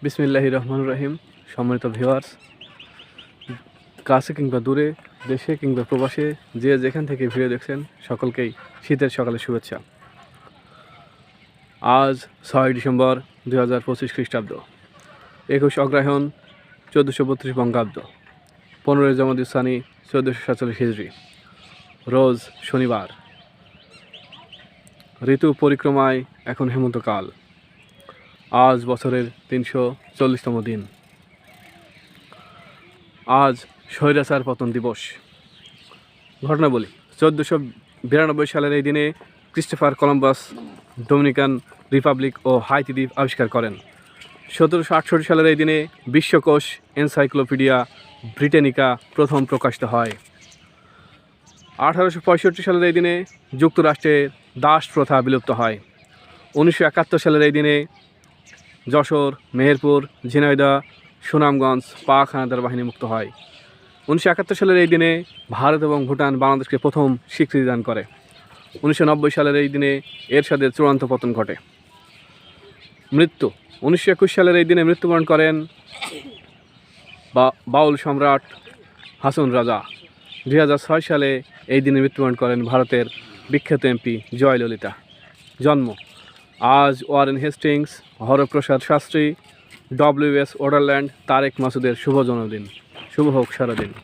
বিসমিল্লাহির রহমানির রহিম। সম্মানিত ভিউয়ার্স, কাছে কিংবা দূরে, দেশে কিংবা প্রবাসে, যে যেখান থেকে ভিডিও দেখছেন সকলকেই শীতের সকালে শুভেচ্ছা। আজ 6 ডিসেম্বর 2025 খ্রিস্টাব্দ, 21 অগ্রহায়ণ 1432 বঙ্গাব্দ, 15 জামাদুসসানি 1447 হিজরি, রোজ শনিবার। ঋতু পরিক্রমায় এখন হেমন্তকাল। আজ বছরের 340তম দিন। আজ স্বৈরাচার পতন দিবস। ঘটনা বলি, 1492 সালের এই দিনে ক্রিস্টোফার কলম্বাস ডোমিনিকান রিপাবলিক ও হাইতি দ্বীপ আবিষ্কার করেন। 1768 সালের এই দিনে বিশ্বকোষ এনসাইক্লোপিডিয়া ব্রিটানিকা প্রথম প্রকাশিত হয়। 1865 সালের এই দিনে যুক্তরাষ্ট্রের দাস প্রথা বিলুপ্ত হয়। 1971 সালের এই দিনে যশোর, মেহেরপুর, ঝিনাইদহ, সুনামগঞ্জ পাক হানাদার বাহিনী মুক্ত হয়। 1971 সালের এই দিনে ভারত এবং ভুটান বাংলাদেশকে প্রথম স্বীকৃতি দান করে। 1990 সালের এই দিনে এরশাদের চূড়ান্ত পতন ঘটে। মৃত্যু: 1921 সালের এই দিনে মৃত্যুবরণ করেন বাউল সম্রাট হাসন রাজা। 2006 সালে এই দিনে মৃত্যুবরণ করেন ভারতের বিখ্যাত এমপি জয়ললিতা। জন্ম: আজ Warren Hastings, Haraprasad Shastri, WS ওডারল্যান্ড, তারেক মাসুদের শুভ জন্মদিন। শুভ হোক সারাদিন।